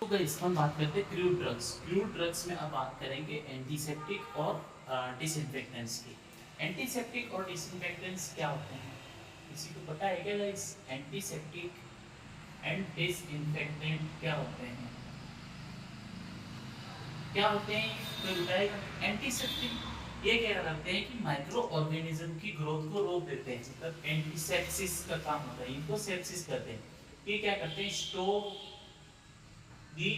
तो गाइस हम बात करते हैं क्रूड ड्रग्स। क्रूड ड्रग्स में अब बात करेंगे एंटीसेप्टिक और डिसइंफेक्टेंट्स की। एंटीसेप्टिक और डिसइंफेक्टेंट्स क्या होते हैं, किसी को पता है क्या गाइस? एंटीसेप्टिक एंड डिसइंफेक्टेंट क्या होते हैं, क्या होते हैं कोई बताएगा? एंटीसेप्टिक ये क्या करते हैं कि माइक्रो ऑर्गेनिज्म की ग्रोथ को रोक देते हैं, मतलब एंटीसेप्सिस का काम होता है, इनको सेप्सिस कहते हैं। ये क्या करते हैं? Stop the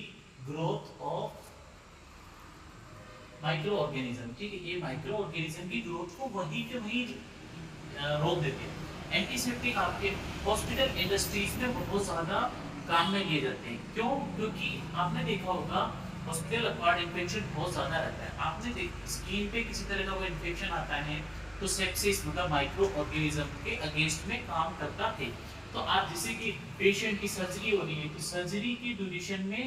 growth of micro organism. ठीक है, ये माइक्रो ऑर्गेनिज्म की ग्रोथ को वहीं के वहीं रोक देते हैं। एंटीसेप्टिक आपके हॉस्पिटल इंडस्ट्रीज में बहुत ज्यादा काम में लिए जाते हैं। क्यों? क्योंकि आपने देखा होगा हॉस्पिटल एक्वायर्ड इन्फेक्शन बहुत ज्यादा रहता है। आपने स्किन पे किसी तरह का वो इन्फेक्शन आता है तो सेप्सिस मतलब माइक्रो ऑर्गेनिज्म के अगेंस्ट में काम करता है। तो आप जैसे कि पेशेंट की सर्जरी हो रही है तो सर्जरी की ड्यूरेशन में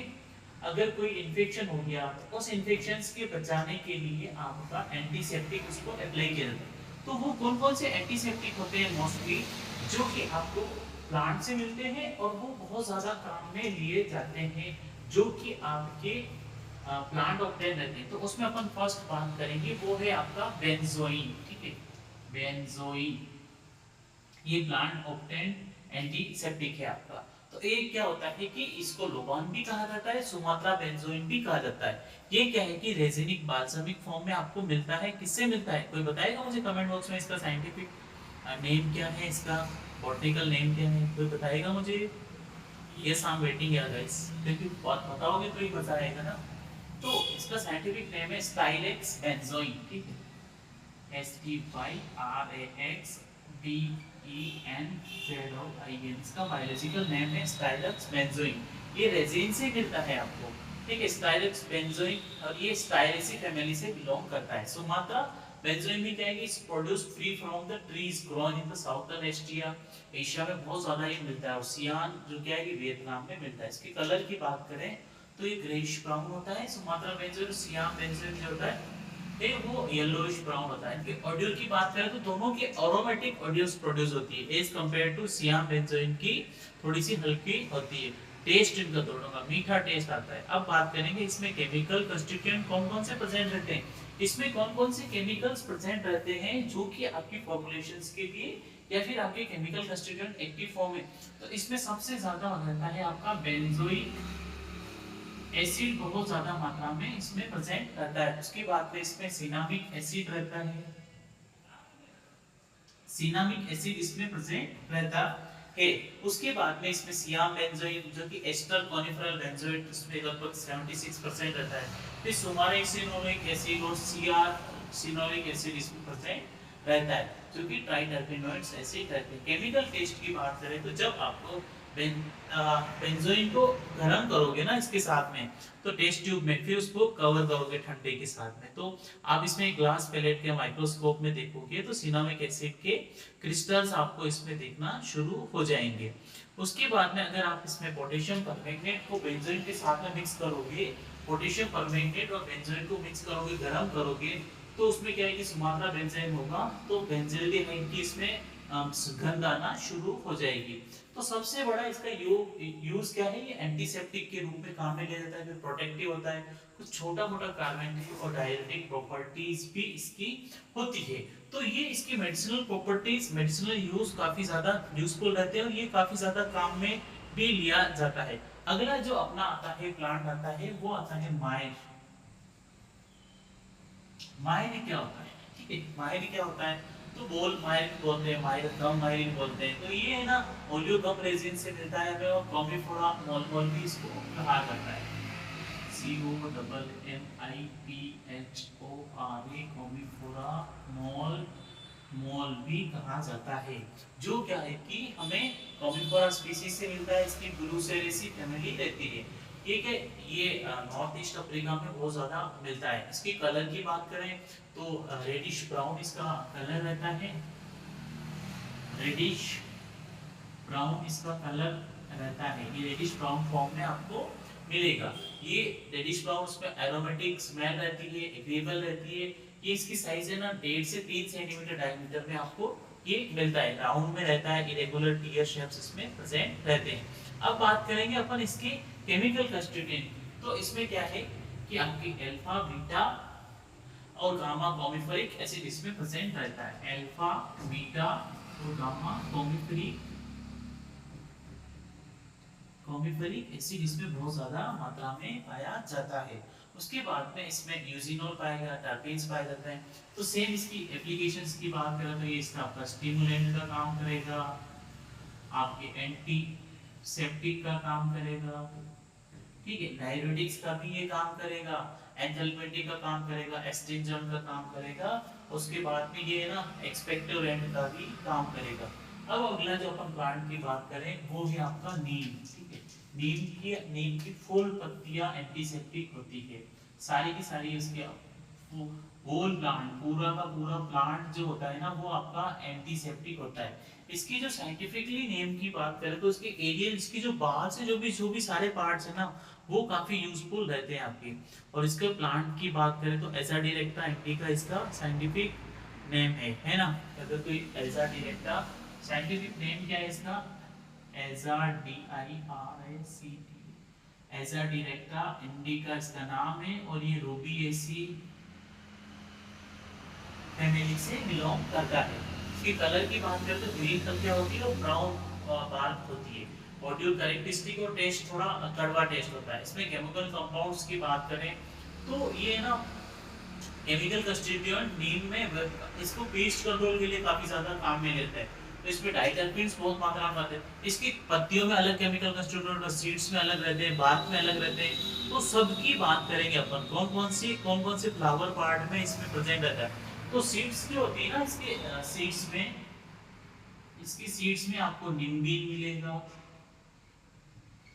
अगर कोई इन्फेक्शन हो गया तो उस इन्फेक्शन के बचाने के लिए आपका एंटीसेप्टिक उसको अप्लाई किया जाता है। तो वो कौन कौन से एंटीसेप्टिक होते हैं मोस्टली, जो कि आपको प्लांट से मिलते हैं और वो बहुत ज्यादा काम में लिए जाते हैं, जो कि आपके प्लांट ऑप्टेन रहते हैं। तो उसमें अपन फर्स्ट बात करेंगे वो है आपका बेंजोइन। ठीक है, बेंजोइन ये प्लांट ऑप्टेन एंटीसेप्टिक है आपका। तो एक क्या होता है कि इसको लोबान भी कहा जाता है, सुमात्रा बेंजोइन भी कहा जाता है। ये क्या है कि रेजिनिक बाल्समिक फॉर्म में आपको मिलता है। किससे मिलता है कोई बताएगा मुझे कमेंट बॉक्स में? इसका साइंटिफिक नेम क्या है, इसका बॉटनिकल नेम क्या है, कोई बताएगा मुझे? यस आई एम वेटिंग यार गाइस, क्योंकि बात बताओगे तो ही बताएगा ना। तो इसका साइंटिफिक नेम है स्टाइलेक्स बेंजोइन। ठीक है, STYRAXBENZOIN, इसका बायोलॉजिकल नेम है स्टाइलक्स बेंजोइन। ये रेजिन से मिलता है आपको। ठीक है, स्टाइलक्स बेंजोइन, और ये स्टाइरेसी फैमिली से बिलोंग करता है। सुमात्रा बेंजोइन भी क्या है कि is produced free from the trees grown in the southern Asia. Asia में बहुत ज्यादा ये मिलता है, और सियान जो क्या है कि वियतनाम में मिलता है। इसके कलर की बात करें तो ये ग्रेइश ब्राउन होता है सुमात्रा बेंजोइन। सियाम बेंजोइन जो होता है वो येलोइश ब्राउन होता है। इनके ऑडियो की बात करें तो दोनों की एरोमेटिक ऑडियोस प्रोड्यूस होती है as compare to Siam benzoin की थोड़ी सी हल्की होती है। टेस्ट इनका दोनों का मीठा टेस्ट आता है। अब बात करेंगे इसमें केमिकल कंस्टिट्यूएंट कौन कौन से प्रेजेंट रहते हैं, इसमें कौन कौन से केमिकल्स प्रेजेंट रहते हैं जो कि आपकी फॉर्मुलेशंस के लिए या फिर आपके केमिकल कंस्टिट्यूएंट एक्टिव फॉर्म में। तो इसमें सबसे ज्यादा रहता है आपका बेंजोइक एसिड, बहुत ज्यादा मात्रा में इसमें प्रेजेंट रहता है। उसके बाद में इसमें सिनामिक एसिड रहता है, सिनामिक एसिड इसमें प्रेजेंट रहता है। उसके बाद में इसमें सियाम बेंजोइन जो कि एस्टर कॉनिफरल बेंजोइट, उसमें लगभग 76% रहता है। फिर सुमारिक सिनोलिक एसिड और सीआर सिनोलिक एसिड इसमें प्रेजेंट रहता है, जो कि ट्राइटरपेनोइड्स एसिड रहते हैं। केमिकल टेस्ट की बात करें तो जब आपको बेंजोइन को गर्म करोगे ना इसके साथ में, तो टेस्ट ट्यूब में फिर उसको कवर करोगे ठंडे के साथ में, तो आप इसमें ग्लास पैलेट के माइक्रोस्कोप में देखोगे तो सिनामिक एसिड के क्रिस्टल्स आपको इसमें देखना शुरू हो जाएंगे। उसके बाद में अगर आप इसमें पोटेशियम परमैंगनेट को बेंजोइन के साथ में मिक्स करोगे, पोटेशियम परमैंगनेट और बेंजोइन को मिक्स करोगे, गर्म करोगे, तो उसमें क्या है कि सुमात्रा बेंजीन होगा, तो बेंजील्डिहाइड की इसमें गंध आना शुरू हो जाएगी। तो सबसे बड़ा इसका यूज क्या है, ये एंटीसेप्टिक के रूप में काम में लिया जाता है, फिर प्रोटेक्टिव होता है, कुछ छोटा मोटा कार्बेंटिक और डायरेटिक प्रॉपर्टीज भी इसकी होती है। तो ये इसकी मेडिसिनल प्रॉपर्टीज, मेडिसिनल यूज काफी ज्यादा यूजफुल रहते हैं और ये काफी ज्यादा काम में भी लिया जाता है। अगला जो अपना आता है प्लांट आता है वो आता है मायर। मायर क्या होता है? ठीक है, मायर क्या होता है तो बोल मायर बोलते हैं, मायर गम मायर बोलते हैं। तो ये है ना ओलियोगम रेजिन से मिलता है हमें, और कॉमिफोरा मोल भी इसको कहा जाता है। COMMIPHORA कॉमिफोरा मोल भी कहा जाता है, जो क्या है कि हमें कॉमिफोरा स्पीशीज से मिलता है। इसकी ब्लूसेरेसी फैमिली रहती है। ठीक है, ये नॉर्थ ईस्ट अफ्रीका में बहुत ज्यादा मिलता है। इसकी कलर की बात करें तो रेडिश ब्राउन इसका कलर रहता है, रेडिश ब्राउन इसका कलर रहता है। ये रेडिश ब्राउन फॉर्म में आपको मिलेगा। ये रेडिश ब्राउन उसमें एरोमेटिक स्मेल रहती है, एग्रीएबल रहती है। ये इसकी साइज है ना 1.5 से 3 सेंटीमीटर डायमीटर में आपको ये मिलता है, राउंड में रहता है, इरेगुलर टीयर शेप्स इसमें प्रेजेंट रहते हैं। अब बात करेंगे अपन इसके केमिकल कंस्टिट्यूएंट, तो इसमें क्या है कि आपकी अल्फा बीटा और गामा कॉमिफरिक एसिड इसमें प्रेजेंट रहता है। अल्फा बीटा और गामा कॉमिफरिक एसिड इसमें बहुत ज्यादा मात्रा में पाया जाता है। उसके बाद में इसमें यूजिनोल पाएगा, टर्पेन्स पाया जाता है। तो सेम इसकी एप्लीकेशंस की बात करें तो ये इसका आपका स्टिमुलेंट का काम करेगा, आपके एंटी सेप्टिक का काम करेगा, ठीक है, डाययूरेटिक्स का भी ये काम करेगा, एंथैल्पमेटिक का काम करेगा, एस्ट्रिंजेंट का काम करेगा, उसके बाद में ये ना एक्सपेक्टोरेंट का भी काम करेगा। अब अगला जो अपन प्लांट की बात करें वो है आपका नीम, ठीक है। नीम की फुल पत्तियां एंटीसेप्टिक होती है, सारी की सारी उसके होल प्लांट, पूरा का पूरा प्लांट जो होता है ना वो आपका एंटीसेप्टिक होता है। इसकी जो साइंटिफिकली नेम की बात करें तो इसके एरियल, इसकी जो बाहर से जो भी सारे पार्ट्स है ना वो काफी यूजफुल रहते हैं आपके। और इसके प्लांट की बात करें तो एजा डायरेक्टा इंडिका इसका साइंटिफिक नेम है ना। अगर कोई एजा डायरेक्टा, साइंटिफिक नेम क्या है इसका, एजा DIRACT, एजा डायरेक्टा इंडिका इसका नाम है। और ये रूबिएसी फैमिली से बिलोंग करता है। इसकी कलर की बात करें तो ग्रीन कलर क्या होती है, वो ब्राउन बार्क होती है। और जो कैरेक्टरिस्टिक और टेस्ट थोड़ा कड़वा टेस्ट होता है। इसमें केमिकल कंपाउंड्स की बात करें तो ये ना केमिकल कंस्टिट्यूएंट नीम में इसको पेस्ट कंट्रोल के लिए काफी ज्यादा काम में लेता है। तो इसमें डाइटर्पेन्स बहुत मात्रा में आते हैं। इसकी पत्तियों में अलग केमिकल कंस्टिट्यूएंट और सीड्स में अलग रहते हैं, बार्क में अलग रहते हैं। तो सबकी बात करेंगे अपन कौन कौन से फ्लावर पार्ट में इसमें प्रेजेंट रहता है। तो सीड्स जो होती है ना, इसके सीड्स में, इसकी सीड्स में आपको निम्बीन मिलेगा,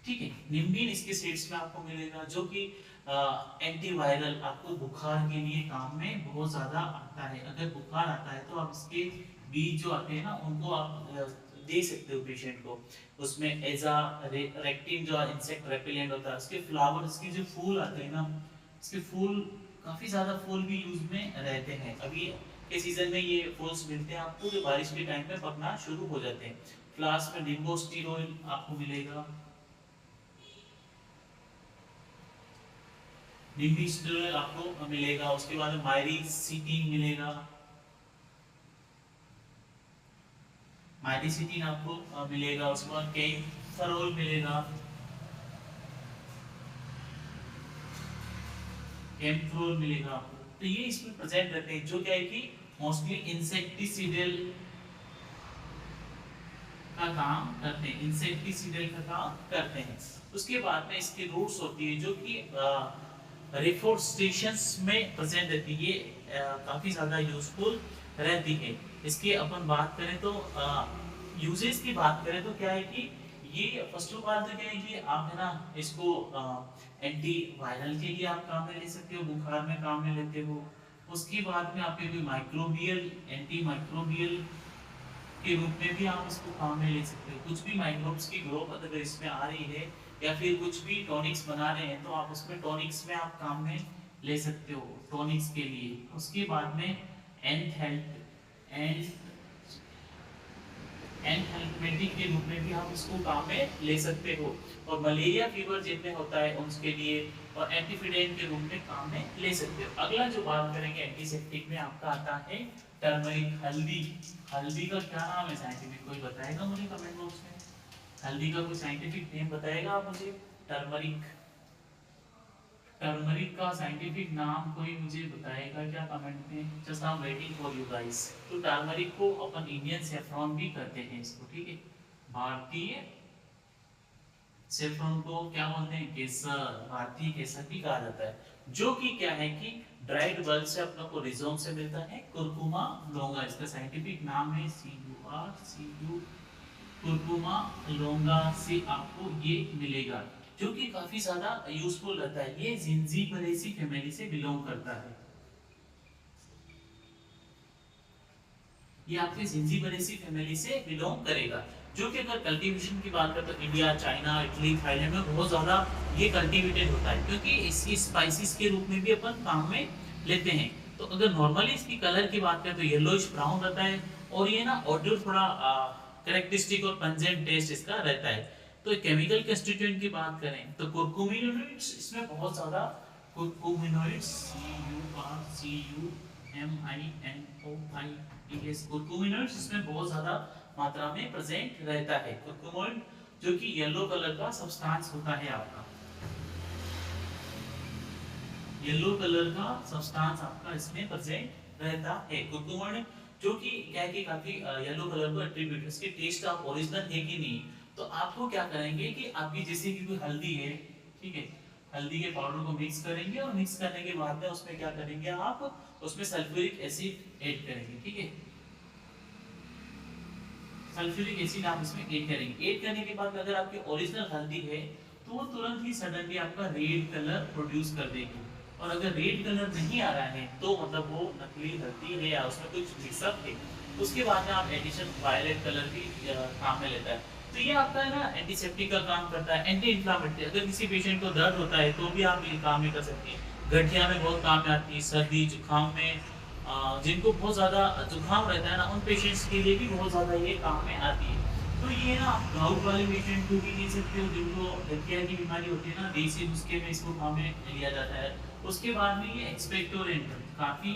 ठीक है। निम्बीन इसके सीड्स में आपको मिलेगा जो कि एंटीवायरल, आपको बुखार के लिए काम में बहुत ज्यादा आता है। अगर बुखार आता है तो आप इसके बीज जो आते हैं ना उनको आप दे सकते हो पेशेंट को। उसमें एजा रेक्टिन जो इंसेक्ट रेपेलेंट होता है, उसके फ्लावर, इसके जो फूल आते हैं ना, इसके फूल काफी ज्यादा फूल भी यूज में रहते हैं। अभी के सीजन में ये फूल्स मिलते हैं आपको जो बारिश के टाइम पे पकना शुरू हो जाते हैं। फ्लावर्स में डिम्बोस्टिरोल आपको मिलेगा, डिम्बोस्टिरोल आपको मिलेगा। उसके बाद माइरीसिटीन मिलेगा, माइरीसिटीन आपको मिलेगा। उसके बाद कैम्फरोल मिलेगा, कैम्फरोल मिलेगा आपको। तो ये इसमें प्रेजेंट रहते हैं जो क्या है कि मोस्टली इंसेक्टिसिडल का काम करते हैं, इंसेक्टिसिडल का काम करते हैं। उसके बाद में इसकी रूट्स होती है जो कि रिफोरेस्टेशन में प्रेजेंट रहती है, काफी ज्यादा यूजफुल रहती है। इसकी अपन बात करें तो यूजेस की बात करें तो क्या है कि ये फर्स्ट ऑफ ऑल तो क्या है कि आप है ना इसको एंटी वायरल के लिए आप काम में ले सकते हो, बुखार में काम में लेते हो। उसके बाद में आपके कोई माइक्रोबियल, एंटी माइक्रोबियल के रूप में भी आप इसको काम में ले सकते हो। कुछ भी माइक्रोब्स की ग्रोथ अगर इसमें आ रही है या फिर कुछ भी टॉनिक्स बना रहे हैं तो आप उसमें टॉनिक्स में आप काम में ले सकते हो, टॉनिक्स के लिए। उसके बाद में एंथैल्पमेटिक के रूप में भी आप इसको काम में ले सकते हो। और मलेरिया फीवर जिनमें होता है उसके लिए, और एंटीफिडेंट के रूप में काम में ले सकते हो। अगला जो बात करेंगे एंटीसेप्टिक में आपका आता है टर्मरिक, हल्दी। हल्दी का क्या नाम है साइंटिफिक, कोई बताएगा मुझे कमेंट बॉक्स में? हल्दी का कोई साइंटिफिक नेम बताएगा आप मुझे? टर्मरिक, टर्मरिक का साइंटिफिक नाम कोई मुझे बताएगा क्या कमेंट में? Just I am waiting for you guys. तो टर्मरिक को अपन इंडियन सेफ्रॉन भी कहते हैं इसको, ठीक है। भारतीय सेफ्रॉन को क्या बोलते हैं? केसर, भारतीय केसर भी कहा जाता है। जो कि क्या है कि ड्राइड बल्ब से अपने को रिजोम से मिलता है। कुरकुमा लोंगा इसका साइंटिफिक नाम है, CURCU, कुरकुमा लोंगा से आपको ये मिलेगा जो कि काफी ज्यादा यूजफुल रहता है। ये जिंजीबरेसी फैमिली से बिलोंग करता है। ये आपके जिंजीबरेसी फैमिली से बिलोंग करेगा। जो कि अगर कल्टीवेशन की बात करें तो इंडिया, चाइना, इटली, थाईलैंड में बहुत ज्यादा ये कल्टीवेटेड होता है क्योंकि इसकी स्पाइसेस के रूप में भी अपन काम में लेते हैं। तो अगर नॉर्मली इसकी कलर की बात करें तो येलोइश ब्राउन रहता है और ये ना ऑडियो थोड़ा कैरेक्टरिस्टिक और पंजेंट टेस्ट इसका रहता है। तो केमिकल कंस्टिट्यूएंट की बात करें तो कुरकुमिनोइड्स इसमें बहुत ज्यादा, कुरकुमिनोइड्स CURCUMINOIDS कुरकुमिनोइड्स इसमें बहुत ज्यादा मात्रा में प्रेजेंट रहता है। कुरकुमिन जो कि येलो कलर का सब्सटेंस होता है आपका, येलो कलर का सब्सटेंस आपका इसमें प्रेजेंट रहता है। कुरकुमिन जो कि क्या है कि काफी येलो कलर को एट्रीब्यूट, इसके टेस्ट आप ओरिजिनल है कि नहीं, तो आपको क्या करेंगे कि आपकी जैसे कि कोई हल्दी है, ठीक है, हल्दी के पाउडर को मिक्स करेंगे और मिक्स करने के बाद में उसमें क्या करेंगे आप, उसमें सल्फ्यूरिक एसिड ऐड करेंगे, ठीक है, सल्फ्यूरिक एसिड आप इसमें ऐड करेंगे। ऐड करने के बाद अगर आपकी ओरिजिनल हल्दी है तो वो तुरंत ही सडनली आपका रेड कलर प्रोड्यूस कर देगी, और अगर रेड कलर नहीं आ रहा है तो मतलब वो नकली हल्दी है या उसमें कुछ मिक्सअप है। उसके बाद में आप एडिशन वायलेट कलर भी काम में लेता है। तो ये आपका है ना एंटीसेप्टिक का काम करता है, एंटी इन्फ्लामेटरी। अगर किसी पेशेंट को दर्द होता है तो भी आप ये काम नहीं कर सकते। गठिया में बहुत काम में आती है, सर्दी जुकाम में जिनको बहुत ज़्यादा जुकाम रहता है ना, उन पेशेंट्स के लिए भी बहुत ज़्यादा ये काम में आती है। तो ये ना आप गाउट वाले पेशेंट को भी ले सकते हो, जिनको गठिया की बीमारी होती है ना, देसी नुस्खे में इसको काम में लिया जाता है। उसके बाद में ये एक्सपेक्टोरेंट, काफ़ी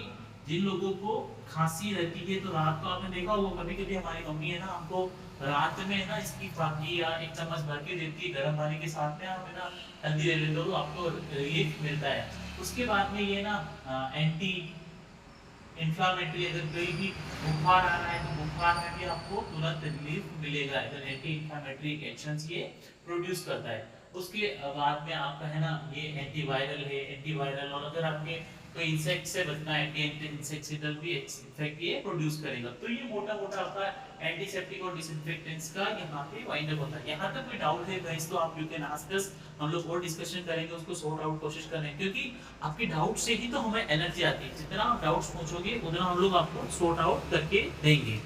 जिन लोगों को खांसी रहती है तो रात को आपने देखा होगा, कभी कभी हमारी मम्मी है ना हमको रात में ना इसकी फाकी या एक चम्मच भर के देती है गर्म पानी के साथ में, आप है ना हल्दी ले लेते हो तो आपको रिलीफ मिलता है। उसके बाद में ये ना एंटी इन्फ्लामेटरी, अगर कोई भी बुखार आ रहा है तो बुखार में भी आपको तुरंत रिलीफ मिलेगा, अगर एंटी इन्फ्लामेटरी एक्शंस ये प्रोड्यूस करता है। उसके बाद में आपका है ना ये एंटीवायरल है, एंटीवायरल, और अगर आपके कोई इंसेक्ट से बचना है, एंटी इंसेक्टिसाइडल भी इफेक्ट ये प्रोड्यूस करेगा। तो ये मोटा मोटा आपका एंटीसेप्टिक और डिसइंफेक्टेंट्स का यहाँ पे वाइंड अप होता है। यहाँ तक कोई डाउट है गाइस तो आप यू कैन आस्क अस, हम लोग और डिस्कशन करेंगे, उसको सॉर्ट आउट कोशिश करें, क्योंकि आपके डाउट से ही तो हमें एनर्जी आती है। जितना आप डाउट्स पूछोगे उतना हम लोग आपको सॉर्ट आउट करके देंगे।